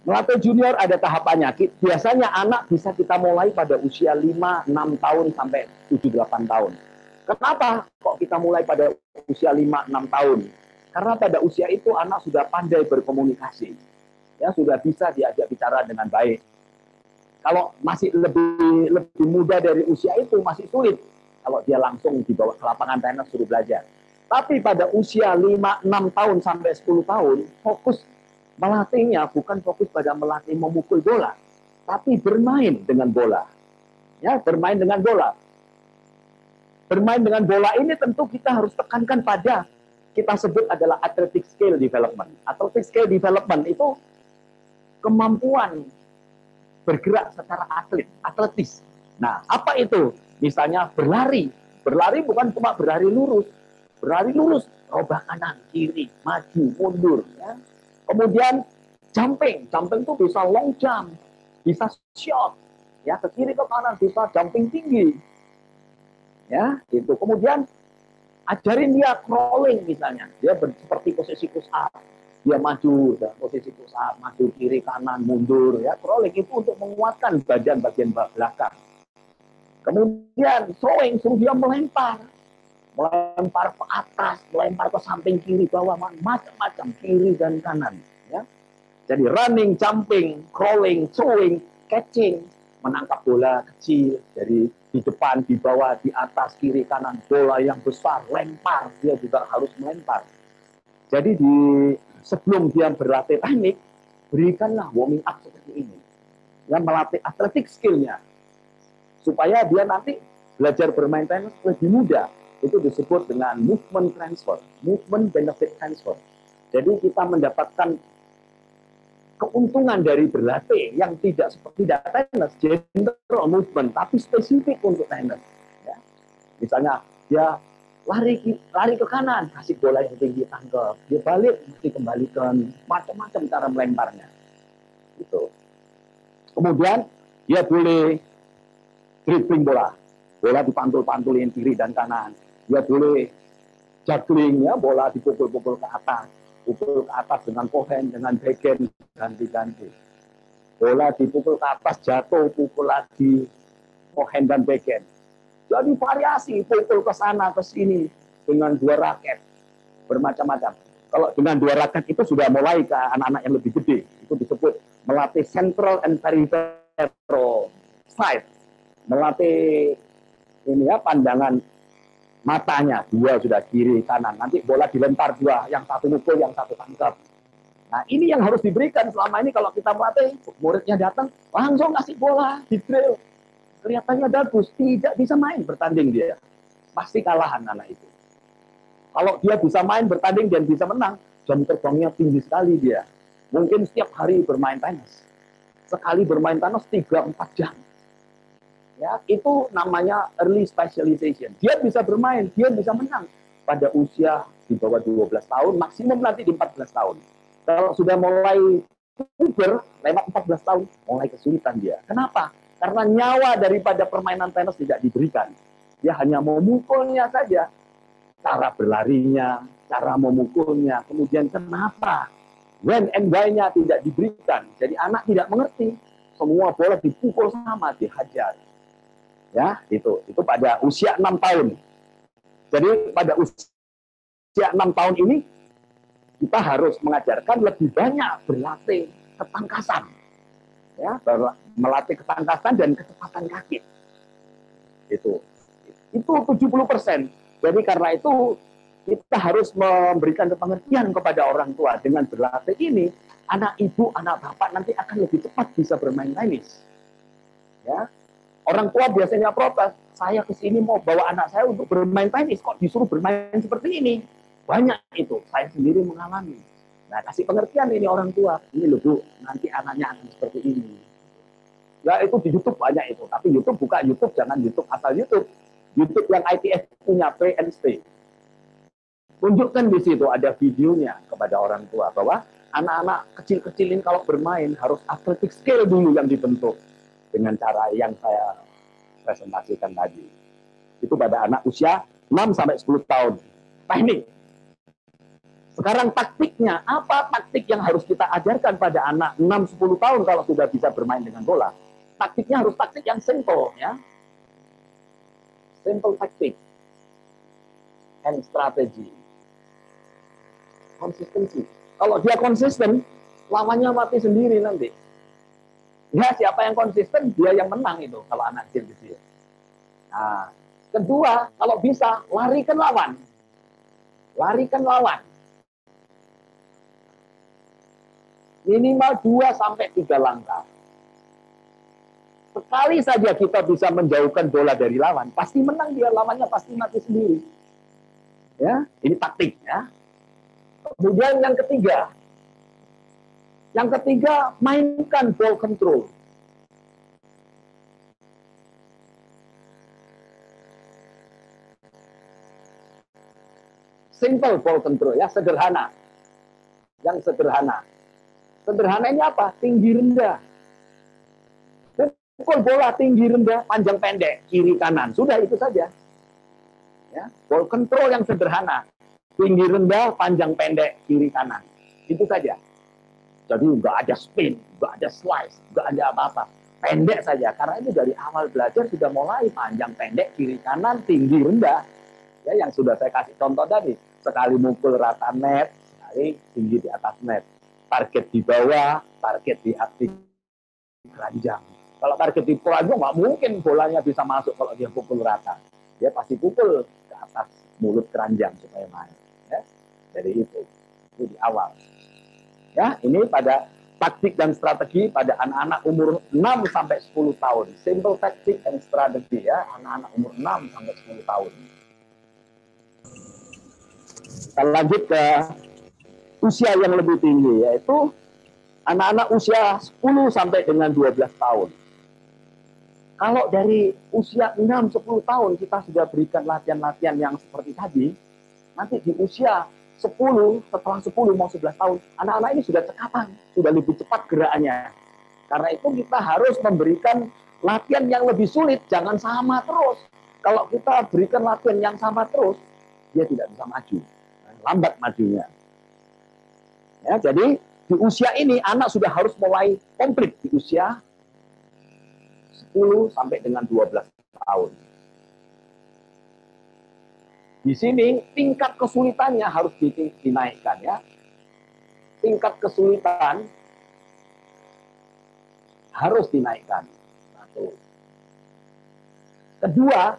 Melatih junior ada tahapannya. Biasanya anak bisa kita mulai pada usia 5, 6 tahun sampai 7, 8 tahun. Kenapa kok kita mulai pada usia 5, 6 tahun? Karena pada usia itu anak sudah pandai berkomunikasi. Ya, sudah bisa diajak bicara dengan baik. Kalau masih lebih muda dari usia itu masih sulit. Kalau dia langsung dibawa ke lapangan tenis suruh belajar. Tapi pada usia 5, 6 tahun sampai 10 tahun, fokus melatihnya bukan fokus pada melatih memukul bola, tapi bermain dengan bola. Ya, bermain dengan bola. Bermain dengan bola ini tentu kita harus tekankan pada kita sebut adalah athletic skill development. Athletic skill development itu kemampuan bergerak secara atletis. Nah, apa itu? Misalnya berlari. Berlari bukan cuma berlari lurus. Berlari lurus, robah kanan, kiri, maju, mundur. Ya. Kemudian jumping. Jumping itu bisa long jump, bisa shot. Ya, ke kiri ke kanan, bisa jumping tinggi. Ya, itu. Kemudian ajarin dia crawling misalnya. Dia seperti posisi push up. Dia maju, posisi push up, maju kiri kanan, mundur. Ya, crawling itu untuk menguatkan bagian belakang. Kemudian throwing, suruh dia melempar ke atas, melempar ke samping kiri, bawah, macam-macam kiri dan kanan. Ya. Jadi running, jumping, crawling, throwing, catching, menangkap bola kecil dari di depan, di bawah, di atas, kiri, kanan, bola yang besar, lempar, dia juga harus melempar. Jadi sebelum dia berlatih teknik, berikanlah warming up seperti ini. Yang melatih atletik skill-nya. Supaya dia nanti belajar bermain tenis lebih mudah. Itu disebut dengan movement transfer, movement benefit transfer. Jadi kita mendapatkan keuntungan dari berlatih yang tidak seperti tenis, general movement, tapi spesifik untuk tenis. Ya. Misalnya dia lari ke kanan, kasih bola yang tinggi, tangkap. Dia balik, mesti kembalikan, macam-macam cara melemparnya. Gitu. Kemudian dia boleh dribbling bola dipantul-pantulin kiri dan kanan. Dia boleh juggling, ya, bola dipukul-pukul ke atas dengan forehand, dengan backhand, ganti-ganti. Bola dipukul ke atas, jatuh, pukul lagi, forehand dan backhand. Jadi variasi, pukul ke sana, ke sini, dengan 2 raket, bermacam-macam. Kalau dengan 2 raket itu sudah mulai ke anak-anak yang lebih gede. Itu disebut melatih central and peripheral sight. Melatih ini ya, pandangan matanya, 2 sudah kiri, kanan. Nanti bola dilempar 2, yang satu mukul, yang satu tangkap. Nah, ini yang harus diberikan selama ini kalau kita melatih. Muridnya datang, langsung kasih bola, di drill. Kelihatannya bagus, tidak bisa main bertanding dia. Pasti kalahan anak itu. Kalau dia bisa main bertanding dan bisa menang, jam terbangnya tinggi sekali dia. Mungkin setiap hari bermain tenis. Sekali bermain tenis 3-4 jam. Ya, itu namanya early specialization. Dia bisa bermain, dia bisa menang pada usia di bawah 12 tahun, maksimum nanti di 14 tahun. Kalau sudah mulai puber, lewat 14 tahun, mulai kesulitan dia. Kenapa? Karena nyawa daripada permainan tenis tidak diberikan. Dia hanya memukulnya saja. Cara berlarinya, cara memukulnya, kemudian kenapa? When and why-nya tidak diberikan. Jadi anak tidak mengerti. Semua bola dipukul sama, dihajar. Ya, itu pada usia 6 tahun. Jadi pada usia 6 tahun ini kita harus mengajarkan lebih banyak berlatih ketangkasan. Ya, melatih ketangkasan dan kecepatan kaki. Itu 70%. Jadi karena itu kita harus memberikan pengertian kepada orang tua. Dengan berlatih ini, anak ibu, anak bapak nanti akan lebih cepat bisa bermain tenis. Ya, orang tua biasanya protes, saya kesini mau bawa anak saya untuk bermain tenis, kok disuruh bermain seperti ini? Banyak itu, saya sendiri mengalami. Nah, kasih pengertian ini orang tua. Ini loh Bu, nanti anaknya akan seperti ini. Ya, itu di YouTube banyak itu. Tapi YouTube, buka YouTube, jangan YouTube asal YouTube. YouTube yang ITF punya, Play and Stay. Tunjukkan di situ, ada videonya kepada orang tua, bahwa anak-anak kecil-kecilin kalau bermain, harus athletic skill dulu yang dibentuk. Dengan cara yang saya presentasikan tadi. Itu pada anak usia 6-10 tahun. Teknik. Sekarang taktiknya, apa taktik yang harus kita ajarkan pada anak 6-10 tahun kalau sudah bisa bermain dengan bola? Taktiknya harus taktik yang simple, ya. Simple taktik and strategy. Konsistensi. Kalau dia konsisten, lawannya mati sendiri nanti. Ya, siapa yang konsisten, dia yang menang itu kalau anak kecil. Nah, kedua, kalau bisa, larikan lawan. Larikan lawan. Minimal 2-3 langkah. Sekali saja kita bisa menjauhkan bola dari lawan, pasti menang dia, lawannya pasti mati sendiri. Ya, ini taktik, ya. Kemudian yang ketiga, mainkan ball control. Simple ball control, ya, sederhana. Yang sederhana. Sederhana ini apa? Tinggi rendah. Pukul bola tinggi rendah, panjang pendek, kiri kanan. Sudah itu saja. Ya, ball control yang sederhana. Tinggi rendah, panjang pendek, kiri kanan. Itu saja. Jadi nggak ada spin, nggak ada slice, nggak ada apa-apa. Pendek saja. Karena itu dari awal belajar sudah mulai panjang pendek, kiri kanan, tinggi rendah. Ya, yang sudah saya kasih contoh tadi. Sekali mukul rata net, sekali tinggi di atas net. Target di bawah, target di atas keranjang. Kalau target di keranjang nggak mungkin bolanya bisa masuk kalau dia pukul rata. Dia pasti pukul ke atas mulut keranjang supaya main. Ya. Jadi itu di awal. Ya, ini pada taktik dan strategi pada anak-anak umur 6-10 tahun. Simple tactic and strategy, ya, anak-anak umur 6-10 tahun. Kita lanjut ke usia yang lebih tinggi, yaitu anak-anak usia 10 sampai dengan 12 tahun. Kalau dari usia 6-10 tahun kita sudah berikan latihan-latihan yang seperti tadi, nanti di usia 10, setelah 10 mau 11 tahun, anak-anak ini sudah cekatan, sudah lebih cepat gerakannya. Karena itu kita harus memberikan latihan yang lebih sulit, jangan sama terus. Kalau kita berikan latihan yang sama terus, dia tidak bisa maju, lambat majunya. Ya, jadi di usia ini anak sudah harus mulai komplit di usia 10 sampai dengan 12 tahun. Di sini tingkat kesulitannya harus dinaikkan, ya. Tingkat kesulitan harus dinaikkan. Satu. Kedua,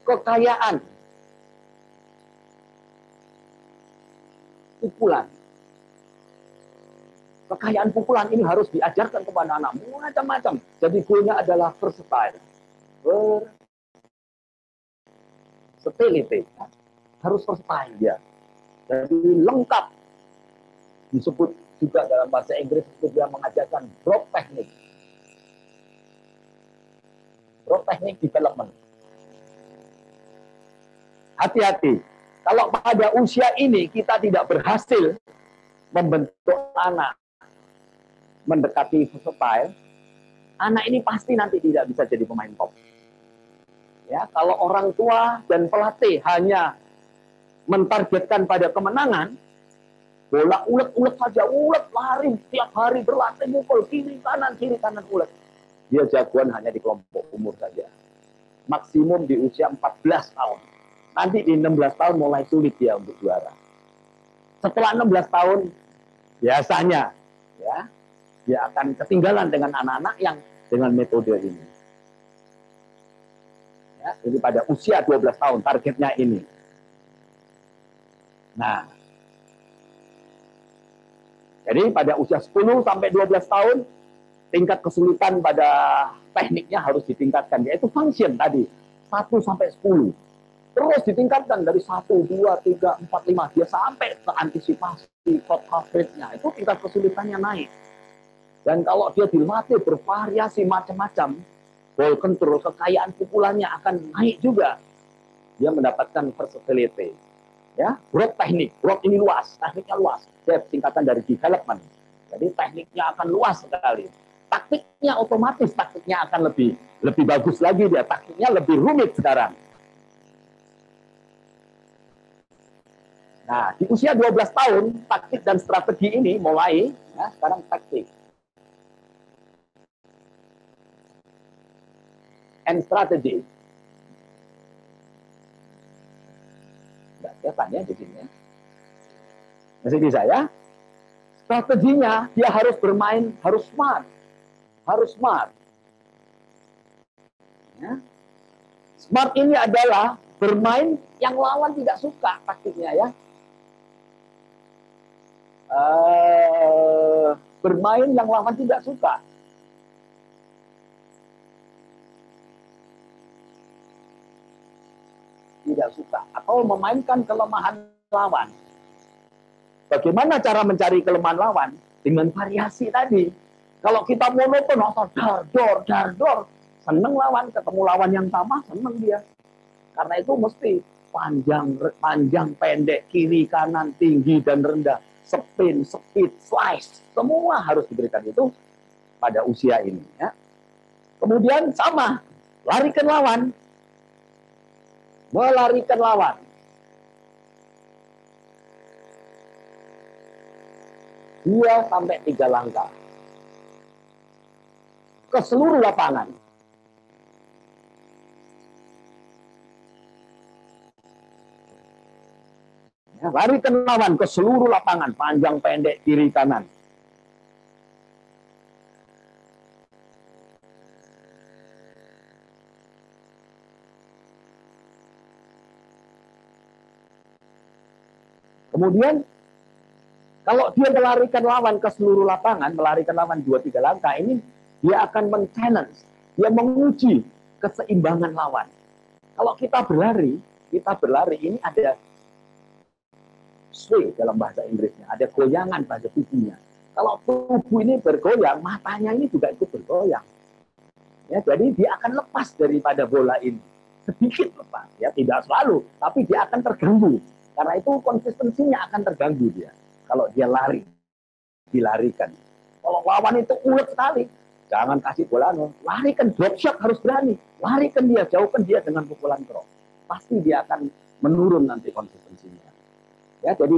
kekayaan pukulan. Kekayaan pukulan ini harus diajarkan kepada anak macam-macam. Jadi goalnya adalah versatile. Versatility. Harus versatile dia. Jadi lengkap. Disebut juga dalam bahasa Inggris itu dia mengajarkan broad technique. Broad technique development. Hati-hati. Kalau pada usia ini kita tidak berhasil membentuk anak mendekati versatile, anak ini pasti nanti tidak bisa jadi pemain top. Ya, kalau orang tua dan pelatih hanya mentargetkan pada kemenangan, bola ulet-ulet saja, ulet lari tiap hari berlatih mukul kiri kanan ulet. Dia jagoan hanya di kelompok umur saja. Maksimum di usia 14 tahun. Nanti di 16 tahun mulai sulit dia untuk juara. Setelah 16 tahun biasanya, ya, dia akan ketinggalan dengan anak-anak yang dengan metode ini. Ya, jadi pada usia 12 tahun targetnya ini. Nah, jadi pada usia 10 sampai 12 tahun tingkat kesulitan pada tekniknya harus ditingkatkan, yaitu function tadi 1 sampai 10. Terus ditingkatkan dari 1, 2, 3, 4, 5 dia sampai ke antisipasi, shot coverage-nya. Itu tingkat kesulitannya naik. Dan kalau dia dilatih bervariasi macam-macam, ball control, kekayaan pukulannya akan naik juga. Dia mendapatkan versatility. Ya, broad teknik, broad ini luas, tekniknya luas. Dia tingkatan dari development. Jadi tekniknya akan luas sekali. Taktiknya otomatis, taktiknya akan lebih bagus lagi dia. Taktiknya lebih rumit sekarang. Nah, di usia 12 tahun, taktik dan strategi ini mulai, ya, sekarang taktik and strategy. Nggak kelihatan ya di sini ya. Masih bisa ya? Strateginya, dia harus bermain, harus smart. Harus smart. Ya. Smart ini adalah bermain yang lawan tidak suka taktiknya ya. Bermain yang lawan tidak suka. Tidak suka. Atau memainkan kelemahan lawan. Bagaimana cara mencari kelemahan lawan? Dengan variasi tadi. Kalau kita monoton, dar, dor, seneng lawan, ketemu lawan yang sama, seneng dia. Karena itu mesti panjang, pendek, kiri, kanan, tinggi, dan rendah. Spin, speed, slice. Semua harus diberikan itu pada usia ini. Ya. Kemudian sama, larikan lawan. Melarikan lawan. Dua sampai 3 langkah. Ke seluruh lapangan. Ya, larikan lawan ke seluruh lapangan. Panjang, pendek, kiri, kanan. Kemudian kalau dia melarikan lawan ke seluruh lapangan, melarikan lawan 2-3 langkah, ini dia akan men-challenge, dia menguji keseimbangan lawan. Kalau kita berlari ini ada swing dalam bahasa Inggrisnya, ada goyangan pada tubuhnya. Kalau tubuh ini bergoyang, matanya ini juga ikut bergoyang. Ya, jadi dia akan lepas daripada bola ini. Sedikit lepas, ya tidak selalu, tapi dia akan terganggu. Karena itu konsistensinya akan terganggu dia. Kalau dia lari, dilarikan. Kalau lawan itu ulet sekali, jangan kasih bola, larikan, drop shot harus berani. Larikan dia, jauhkan dia dengan pukulan cross. Pasti dia akan menurun nanti konsistensinya. Ya, jadi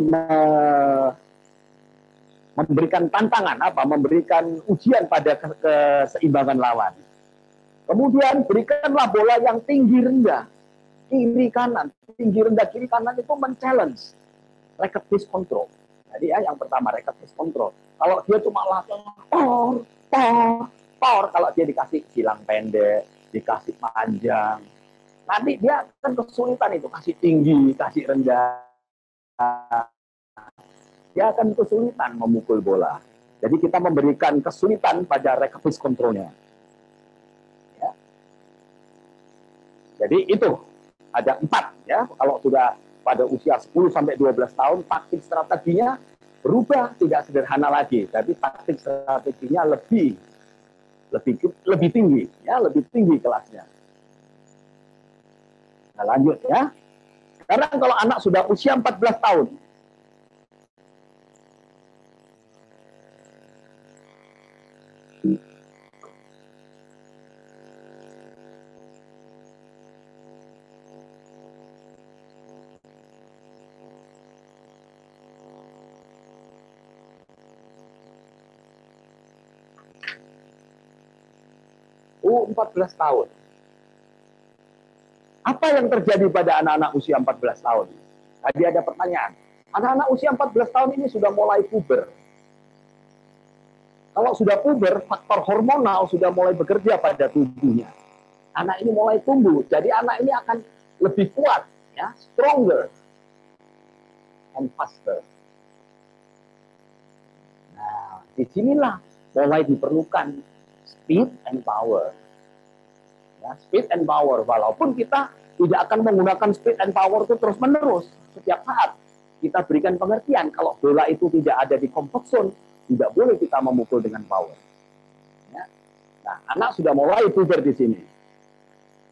memberikan tantangan memberikan ujian pada keseimbangan lawan. Kemudian berikanlah bola yang tinggi rendah, kiri kanan, tinggi rendah kiri kanan itu men-challenge receptive control. Jadi ya yang pertama receptive control. Kalau dia cuma langsung power, kalau dia dikasih silang pendek, dikasih panjang, nanti dia akan kesulitan itu kasih tinggi, kasih rendah. Dia akan kesulitan memukul bola. Jadi kita memberikan kesulitan pada receptive controlnya. Ya. Jadi itu ada 4 ya. Kalau sudah pada usia 10 sampai 12 tahun, taktik strateginya berubah, tidak sederhana lagi. Tapi taktik strateginya lebih tinggi, ya, lebih tinggi kelasnya. Nah, lanjut ya. Sekarang kalau anak sudah usia 14 tahun, U14 tahun. Apa yang terjadi pada anak-anak usia 14 tahun? Tadi ada pertanyaan. Anak-anak usia 14 tahun ini sudah mulai puber. Kalau sudah puber, faktor hormonal sudah mulai bekerja pada tubuhnya. Anak ini mulai tumbuh, jadi anak ini akan lebih kuat, ya, stronger and faster. Nah, disinilah mulai diperlukan speed and power. Ya, speed and power, walaupun kita tidak akan menggunakan speed and power itu terus-menerus. Setiap saat kita berikan pengertian, kalau bola itu tidak ada di comfort zone, tidak boleh kita memukul dengan power. Ya. Nah, anak sudah mulai puber di sini.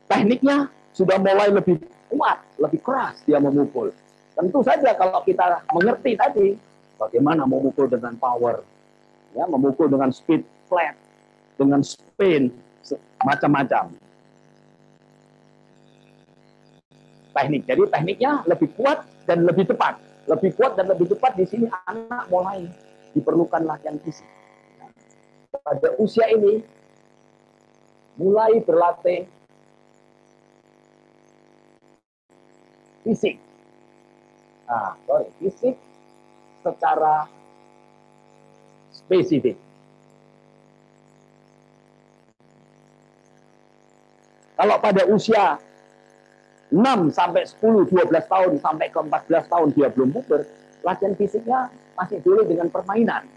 Tekniknya sudah mulai lebih kuat, lebih keras dia memukul. Tentu saja kalau kita mengerti tadi, bagaimana memukul dengan power, ya, memukul dengan speed flat, dengan spin, macam-macam. Teknik. Jadi tekniknya lebih kuat dan lebih tepat. lebih kuat dan lebih cepat, di sini anak mulai diperlukan latihan fisik. Pada usia ini mulai berlatih fisik. Fisik secara spesifik. Kalau pada usia 6 sampai 10, 12 tahun sampai ke 14 tahun dia belum puber, latihan fisiknya masih boleh dengan permainan.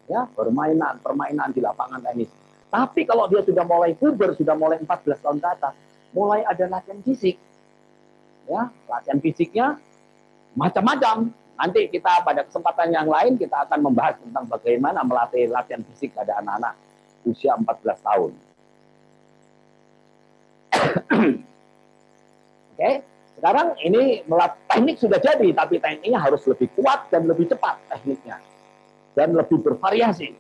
Ya, permainan di lapangan tenis. Tapi kalau dia sudah mulai puber, sudah mulai 14 tahun ke atas, mulai ada latihan fisik. Ya, latihan fisiknya macam-macam. Nanti kita pada kesempatan yang lain kita akan membahas tentang bagaimana melatih latihan fisik pada anak-anak usia 14 tahun. Oke, sekarang ini teknik sudah jadi, tapi tekniknya harus lebih kuat dan lebih cepat tekniknya. Dan lebih bervariasi.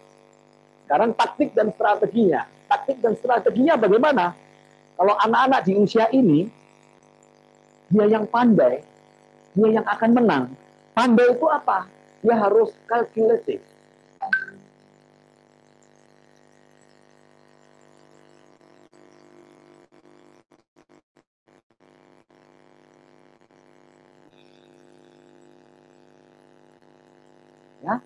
Sekarang taktik dan strateginya. Taktik dan strateginya bagaimana? Kalau anak-anak di usia ini, dia yang pandai, dia yang akan menang. Pandai itu apa? Dia harus kalkulatif. Ya,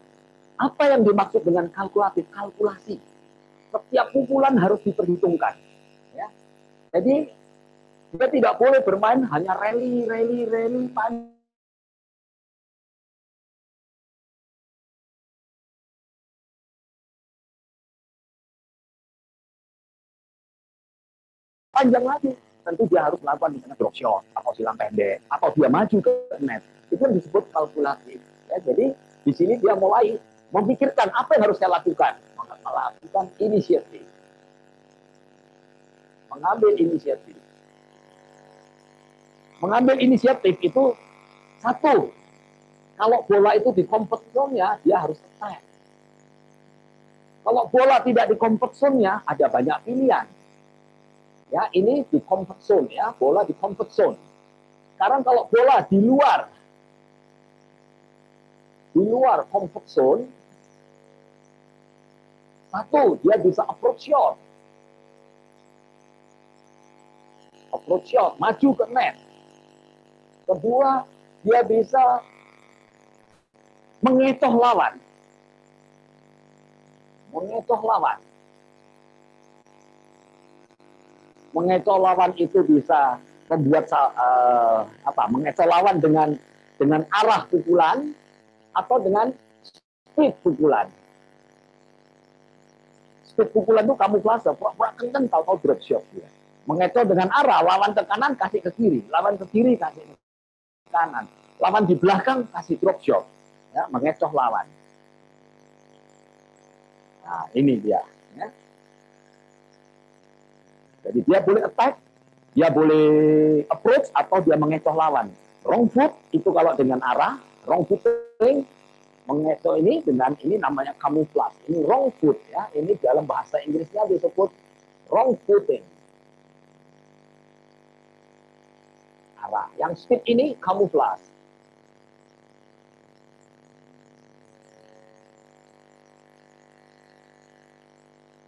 apa yang dimaksud dengan kalkulatif? Kalkulasi. Setiap pukulan harus diperhitungkan. Ya. Jadi dia tidak boleh bermain hanya rally panjang. Panjang lagi. Tentu dia harus melakukan misalnya drop shot atau silang pendek atau dia maju ke net. Itu yang disebut kalkulatif. Ya, jadi di sini dia mulai memikirkan apa yang harus saya lakukan. Melakukan inisiatif. Mengambil inisiatif. Mengambil inisiatif itu satu. Kalau bola itu di comfort zone-nya, dia harus attack. Kalau bola tidak di comfort zone-nya, ada banyak pilihan. Ya, ini di comfort zone ya, bola di comfort zone. Sekarang kalau bola di luar comfort zone, satu, dia bisa approach shot, maju ke net. Kedua, dia bisa mengecoh lawan. Mengecoh lawan itu bisa membuat mengecoh lawan dengan arah pukulan atau dengan speed pukulan. Speed pukulan itu kamuflase, pura-pura kenceng tahu-tahu drop shot dia. Mengecoh dengan arah, lawan ke kanan kasih ke kiri, lawan ke kiri kasih ke kanan, lawan di belakang kasih drop shot. Ya, mengecoh lawan. Nah, ini dia. Ya. Jadi dia boleh attack, dia boleh approach, atau dia mengecoh lawan. Wrong foot itu kalau dengan arah, wrong footing, mengecoh ini dengan ini namanya camouflage. Ini wrong foot ya. Ini dalam bahasa Inggrisnya disebut wrong footing. Arah. Yang speed ini camouflage.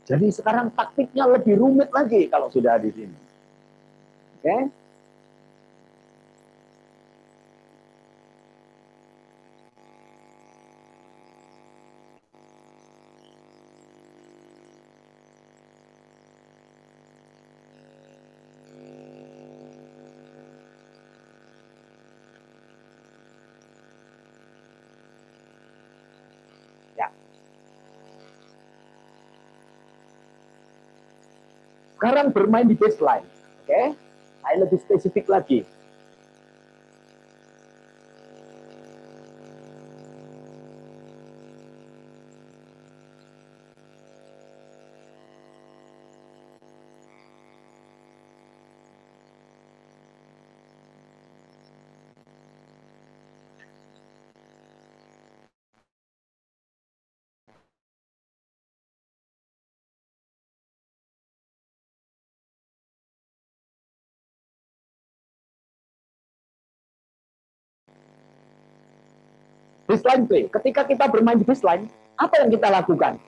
Jadi sekarang taktiknya lebih rumit lagi kalau sudah di sini. Oke? Okay? Sekarang bermain di baseline. Oke? Saya lebih spesifik lagi. Baseline play. Ketika kita bermain di baseline, apa yang kita lakukan?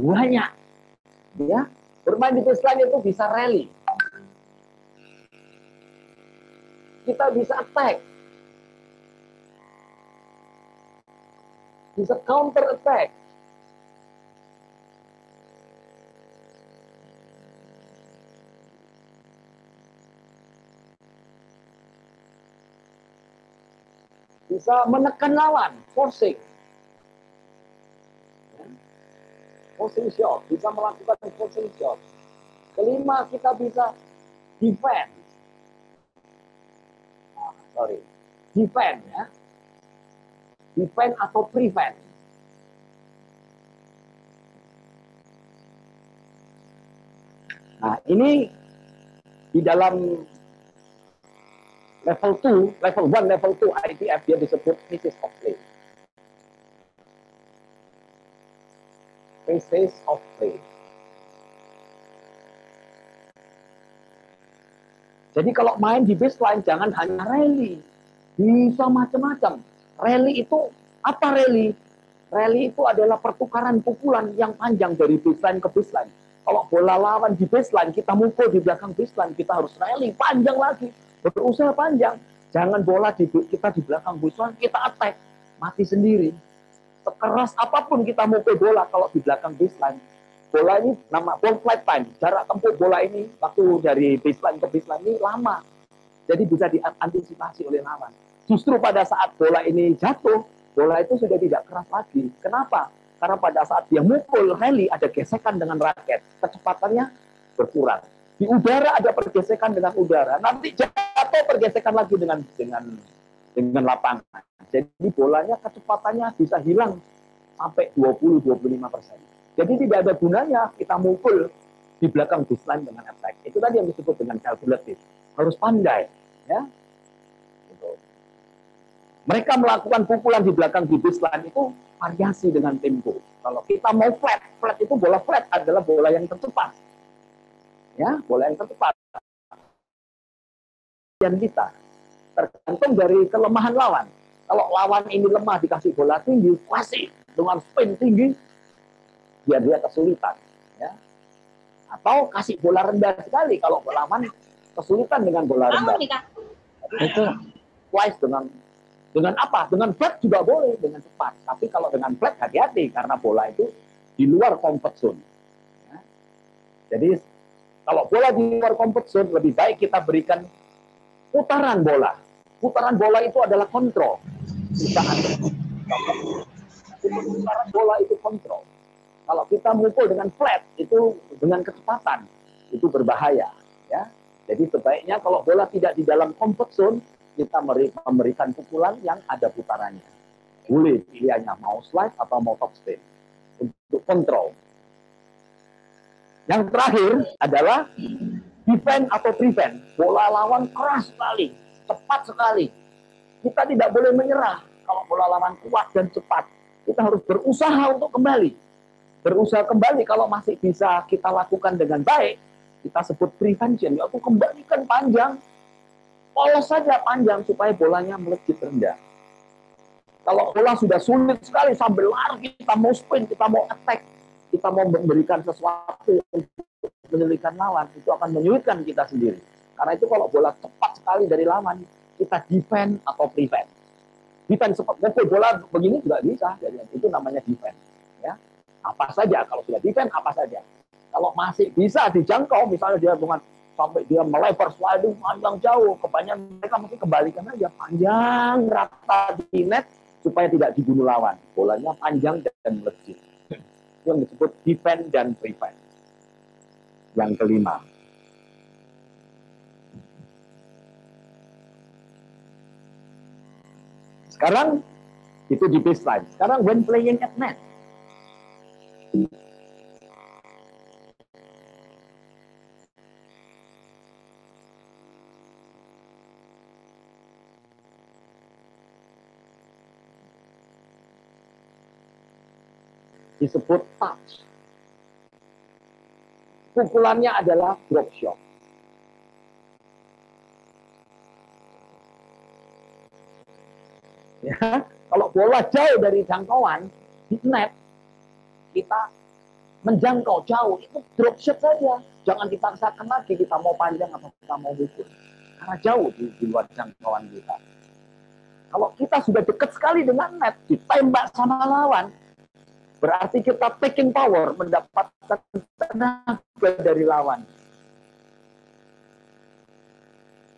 Banyak. Ya, bermain di baseline itu bisa rally. Kita bisa attack. Bisa counter attack. Bisa menekan lawan, forcing. Forcing shot, bisa melakukan forcing shot. Kelima, kita bisa defend. Defend ya. Defend atau prevent. Nah, ini di dalam level 2, level 1, level 2 ITF dia disebut phases of play. Phases of play. Jadi kalau main di baseline jangan hanya rally. Bisa macam-macam. Rally itu apa rally? Rally itu adalah pertukaran pukulan yang panjang dari baseline ke baseline. Kalau bola lawan di baseline, kita mukul di belakang baseline, kita harus rally panjang lagi. Berusaha panjang. Jangan bola kita di belakang baseline, kita attack. Mati sendiri. Sekeras apapun kita mukul bola kalau di belakang baseline. Bola ini nama ball flight time. Jarak tempuh bola ini, waktu dari baseline ke baseline ini lama. Jadi bisa diantisipasi oleh lawan. Justru pada saat bola ini jatuh, bola itu sudah tidak keras lagi. Kenapa? Karena pada saat dia mukul rally ada gesekan dengan raket. Kecepatannya berkurang. Di udara ada pergesekan dengan udara. Nanti jatuh pergesekan lagi dengan lapangan. Jadi bolanya kecepatannya bisa hilang sampai 20-25%. Jadi tidak ada gunanya kita mukul di belakang baseline dengan attack. Itu tadi yang disebut dengan calculative. Harus pandai. Ya. Gitu. Mereka melakukan pukulan di belakang di baseline itu variasi dengan tempo. Kalau kita mau flat, flat itu bola flat adalah bola yang tercepat. Ya, bola yang tercepat. Dan kita tergantung dari kelemahan lawan. Kalau lawan ini lemah dikasih bola tinggi, kasih dengan spin tinggi, biar dia kesulitan. Ya. Atau kasih bola rendah sekali kalau lawan kesulitan dengan bola rendah. Itu twice dengan apa? Dengan flat juga boleh, dengan cepat. Tapi kalau dengan flat hati-hati karena bola itu di luar comfort zone. Ya. Jadi kalau bola di luar comfort zone lebih baik kita berikan putaran bola. Putaran bola itu adalah kontrol. Putaran bola itu kontrol. Kalau kita mukul dengan flat itu dengan kecepatan itu berbahaya. Ya. Jadi sebaiknya kalau bola tidak di dalam comfort zone kita memberikan pukulan yang ada putarannya. Boleh pilihannya mau slide atau mau topspin untuk kontrol. Yang terakhir adalah defend atau prevent. Bola lawan keras sekali, cepat sekali. Kita tidak boleh menyerah. Kalau bola lawan kuat dan cepat, kita harus berusaha untuk kembali. Berusaha kembali kalau masih bisa kita lakukan dengan baik, kita sebut prevention. Yaitu kembalikan panjang, polos saja panjang supaya bolanya melejit rendah. Kalau bola sudah sulit sekali sambil lari, kita mau spin, kita mau attack, kita mau memberikan sesuatu untuk menyulitkan lawan, itu akan menyulitkan kita sendiri. Karena itu kalau bola cepat sekali dari lawan, kita defend atau prevent. Defend cepat, mukul bola begini juga bisa, jadi itu namanya defend. Ya, apa saja kalau sudah defend apa saja. Kalau masih bisa dijangkau, misalnya dia dengan sampai dia melebar sliding panjang jauh, kebanyakan mereka mungkin kembalikan aja panjang rata di net supaya tidak dibunuh lawan. Bolanya panjang dan melejit. Yang disebut defend dan prevent. Yang kelima. Sekarang itu di baseline. Sekarang when playing at net. Disebut touch. Pukulannya adalah drop shot. Ya, Kalau bola jauh dari jangkauan, di net, kita menjangkau jauh, itu drop shot saja. Jangan dipaksakan lagi kita mau panjang atau kita mau mukul. Karena jauh di luar jangkauan kita. Kalau kita sudah dekat sekali dengan net, ditembak sama lawan, berarti kita taking power, mendapatkan tenaga dari lawan.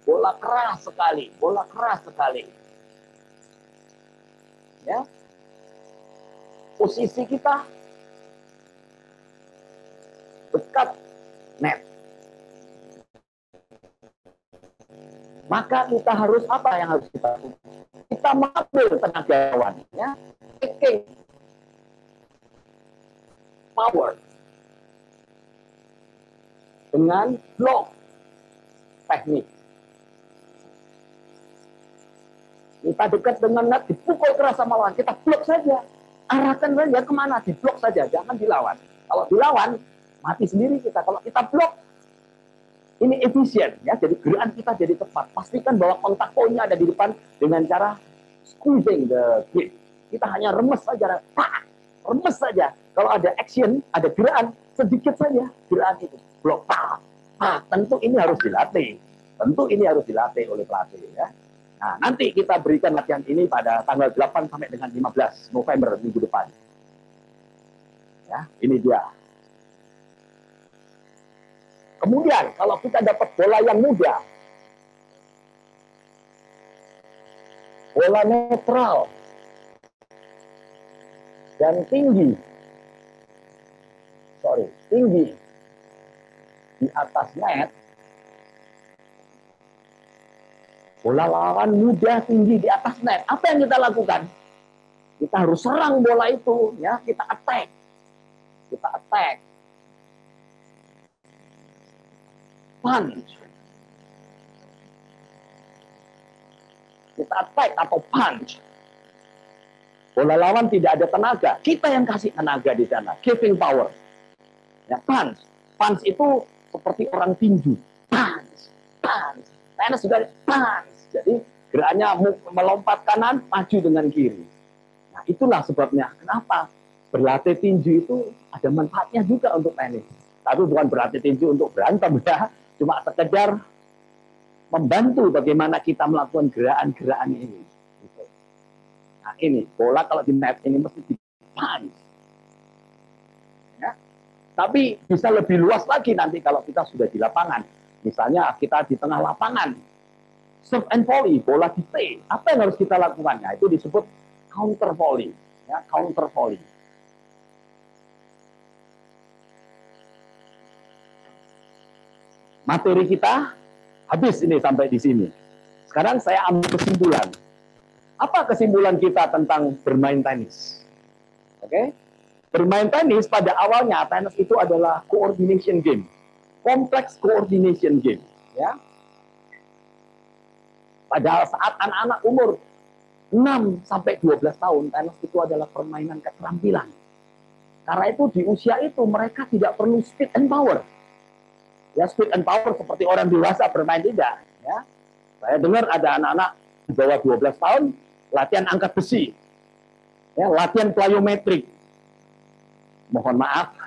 Bola keras sekali, bola keras sekali. Ya, posisi kita dekat net. Maka kita harus apa yang harus kita lakukan? Kita mengambil tenaga lawan, ya, taking power dengan block teknik. Kita dekat dengan net, dipukul keras sama lawan, kita blok saja. Arahkan saja kemana, diblok saja, jangan dilawan. Kalau dilawan, mati sendiri kita. Kalau kita blok, ini efisien, ya. Jadi gerakan kita jadi tepat. Pastikan bahwa kontak poinnya ada di depan dengan cara squeezing the grip. Kita hanya remes saja, remes saja. Kalau ada action, ada gerakan, sedikit saja gerakan itu. Blok, tentu ini harus dilatih. Tentu ini harus dilatih oleh pelatih, ya. Nah, nanti kita berikan latihan ini pada tanggal 8 sampai dengan 15 November minggu depan. Ya, ini dia. Kemudian, kalau kita dapat bola yang mudah, bola netral, dan tinggi di atas net, bola lawan mudah tinggi di atas net. Apa yang kita lakukan? Kita harus serang bola itu, ya. Kita attack. Punch. Kita attack atau punch. Bola lawan tidak ada tenaga. Kita yang kasih tenaga di sana. Giving power. Ya, punch. Punch itu seperti orang tinju. Punch. Tenis juga punch. Jadi gerakannya melompat kanan, maju dengan kiri. Nah, itulah sebabnya kenapa berlatih tinju itu ada manfaatnya juga untuk tenis. Tapi bukan berlatih tinju untuk berantem, ya. Cuma sekedar membantu bagaimana kita melakukan gerakan-gerakan ini. Nah, ini bola kalau di net ini mesti di punch. Ya. Tapi bisa lebih luas lagi nanti kalau kita sudah di lapangan. Misalnya kita di tengah lapangan. Serve and volley, bola di T. Apa yang harus kita lakukan? Nah, itu disebut counter volley. Ya, counter volley. Materi kita habis ini sampai di sini. Sekarang saya ambil kesimpulan. Apa kesimpulan kita tentang bermain tenis? Oke? Bermain tenis pada awalnya, tenis itu adalah coordination game. Complex coordination game. Ya. Pada saat anak-anak umur 6 sampai 12 tahun, tenis itu adalah permainan keterampilan. Karena itu di usia itu mereka tidak perlu speed and power. Ya, speed and power seperti orang dewasa bermain tidak. Ya. Saya dengar ada anak-anak di bawah 12 tahun latihan angkat besi. Ya, latihan plyometrik. Mohon maaf.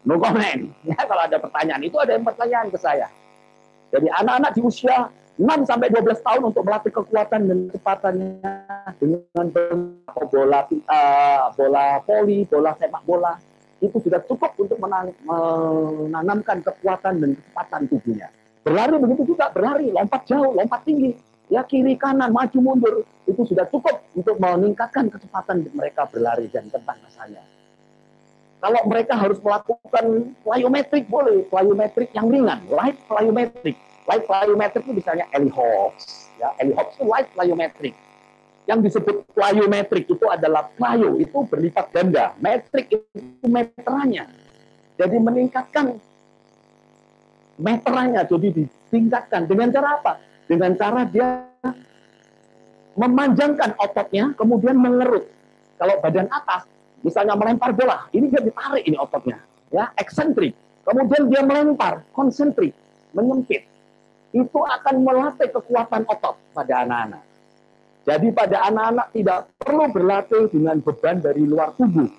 No comment. Ya, kalau ada pertanyaan, itu ada yang pertanyaan ke saya. Jadi anak-anak di usia 6 sampai 12 tahun untuk melatih kekuatan dan kecepatannya dengan bola voli, bola sepak bola, itu sudah cukup untuk menanamkan kekuatan dan kecepatan tubuhnya. Berlari begitu juga, berlari, lompat jauh, lompat tinggi, ya kiri kanan, maju mundur, itu sudah cukup untuk meningkatkan kecepatan mereka berlari dan ketangkasannya. Kalau mereka harus melakukan plyometrik, boleh plyometrik yang ringan, light plyometrik. Light plyometrik itu misalnya Ellie Hawks. Ya, Ellie Hawks itu light plyometrik. Yang disebut plyometrik itu adalah plyo, itu berlipat ganda. Metrik itu meterannya. Jadi meningkatkan meterannya, jadi ditingkatkan. Dengan cara apa? Dengan cara dia memanjangkan ototnya, kemudian mengerut. Kalau badan atas, misalnya melempar bola, ini dia ditarik ini ototnya. Ya, eksentrik. Kemudian dia melempar, konsentrik, menyempit. Itu akan melatih kekuatan otot pada anak-anak. Jadi pada anak-anak tidak perlu berlatih dengan beban dari luar tubuh.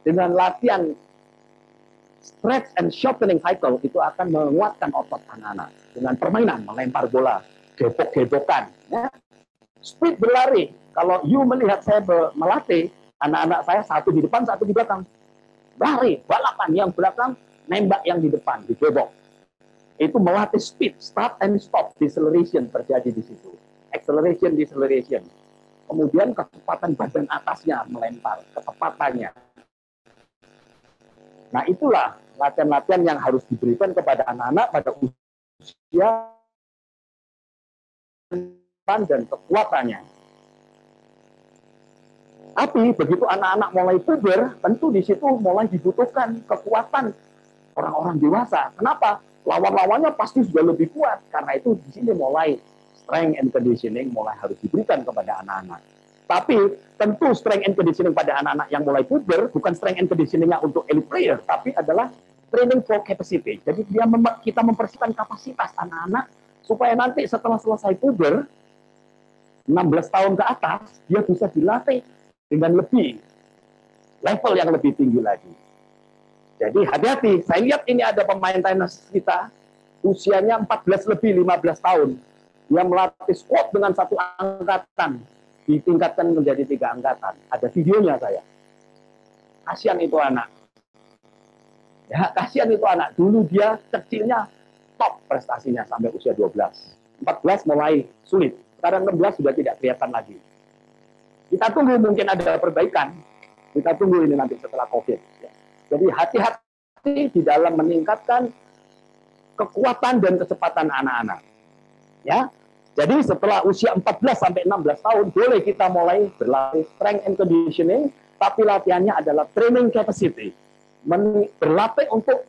Dengan latihan stretch and shortening cycle itu akan menguatkan otot anak-anak. Dengan permainan melempar bola, gebok-gebokan, ya. Speed berlari. Kalau you melihat saya melatih anak-anak saya, satu di depan, satu di belakang. Lari, balapan, yang belakang nembak yang di depan, digebok. Itu melatih speed, start and stop, deceleration terjadi di situ. Acceleration, deceleration. Kemudian kecepatan badan atasnya melempar, kecepatannya. Nah, itulah latihan-latihan yang harus diberikan kepada anak-anak pada usia dan kekuatannya. Tapi begitu anak-anak mulai puber, tentu di situ mulai dibutuhkan kekuatan orang-orang dewasa. Kenapa? Lawan-lawannya pasti sudah lebih kuat. Karena itu di sini mulai strength and conditioning mulai harus diberikan kepada anak-anak. Tapi tentu strength and conditioning pada anak-anak yang mulai puber bukan strength and conditioningnya untuk elite player, tapi adalah training for capacity. Jadi kita mempersiapkan kapasitas anak-anak supaya nanti setelah selesai puber, 16 tahun ke atas, dia bisa dilatih dengan lebih level yang lebih tinggi lagi. Jadi hati-hati, saya lihat ini ada pemain tenis kita, usianya 14 lebih 15 tahun. Dia melatih squat dengan satu angkatan, ditingkatkan menjadi 3 angkatan. Ada videonya saya. Kasihan itu anak. Ya, kasihan itu anak. Dulu dia kecilnya top prestasinya sampai usia 12. 14 mulai sulit. Sekarang 16 sudah tidak kelihatan lagi. Kita tunggu mungkin ada perbaikan. Kita tunggu ini nanti setelah COVID. Ya. Jadi hati-hati di dalam meningkatkan kekuatan dan kecepatan anak-anak. Ya. Jadi setelah usia 14 sampai 16 tahun boleh kita mulai berlatih strength and conditioning, tapi latihannya adalah training capacity. Berlatih untuk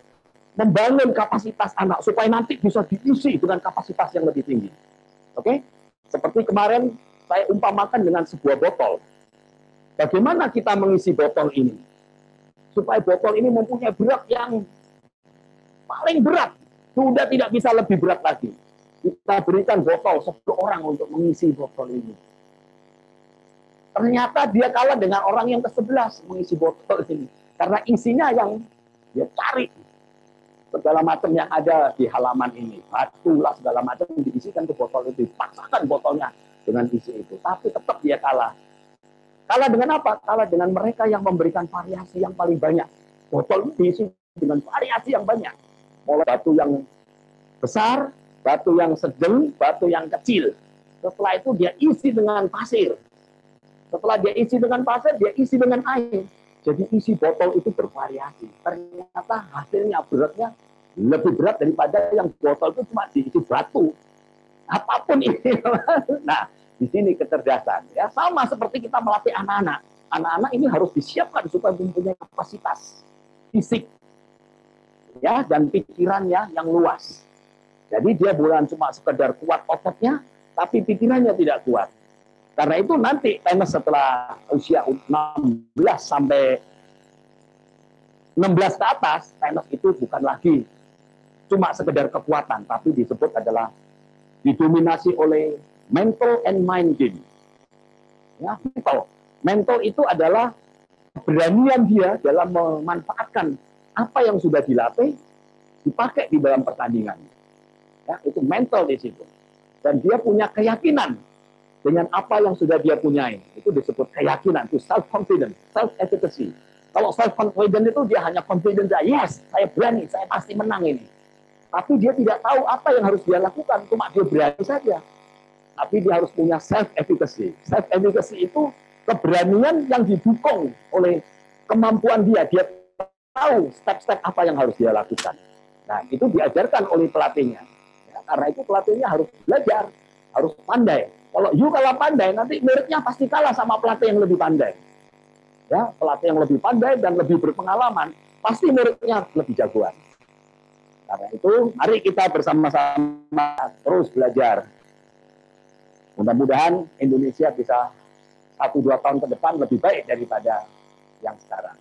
membangun kapasitas anak supaya nanti bisa diisi dengan kapasitas yang lebih tinggi. Oke? Seperti kemarin saya umpamakan dengan sebuah botol. Bagaimana kita mengisi botol ini? Supaya botol ini mempunyai berat yang paling berat. Sudah tidak bisa lebih berat lagi. Kita berikan botol 10 orang untuk mengisi botol ini. Ternyata dia kalah dengan orang yang ke-11 mengisi botol ini. Karena isinya yang dia cari. Segala macam yang ada di halaman ini. Batu lah segala macam diisikan ke botol itu. Dipaksakan botolnya dengan isi itu. Tapi tetap dia kalah. Kalah dengan apa? Kalah dengan mereka yang memberikan variasi yang paling banyak. Botol diisi dengan variasi yang banyak. Mulai batu yang besar, batu yang sedang, batu yang kecil. Setelah itu dia isi dengan pasir. Setelah dia isi dengan pasir, dia isi dengan air. Jadi isi botol itu bervariasi. Ternyata hasilnya beratnya lebih berat daripada yang botol itu cuma diisi batu. Apapun ini. Nah, di sini kecerdasan. Ya, sama seperti kita melatih anak-anak. Anak-anak ini harus disiapkan supaya mempunyai kapasitas fisik, ya, dan pikirannya yang luas. Jadi dia bukan cuma sekedar kuat ototnya, tapi pikirannya tidak kuat. Karena itu nanti tenis setelah usia 16 sampai 16 ke atas, tenis itu bukan lagi cuma sekedar kekuatan, tapi disebut adalah didominasi oleh mental and mind game. Ya, mental itu adalah keberanian dia dalam memanfaatkan apa yang sudah dilatih dipakai di dalam pertandingan. Ya, itu mental di situ. Dan dia punya keyakinan dengan apa yang sudah dia punyai. Itu disebut keyakinan, itu self-confidence, self-efficacy. Kalau self-confidence itu dia hanya confidence, yes, saya berani, saya pasti menang ini. Tapi dia tidak tahu apa yang harus dia lakukan, cuma dia berani saja. Tapi dia harus punya self-efficacy. Self-efficacy itu keberanian yang didukung oleh kemampuan dia. Dia tahu step-step apa yang harus dia lakukan. Nah, itu diajarkan oleh pelatihnya. Ya, karena itu pelatihnya harus belajar, harus pandai. Kalau you kalah pandai, nanti muridnya pasti kalah sama pelatih yang lebih pandai. Ya, pelatih yang lebih pandai dan lebih berpengalaman, pasti muridnya lebih jagoan. Karena itu, mari kita bersama-sama terus belajar. Mudah-mudahan Indonesia bisa 1-2 tahun ke depan lebih baik daripada yang sekarang.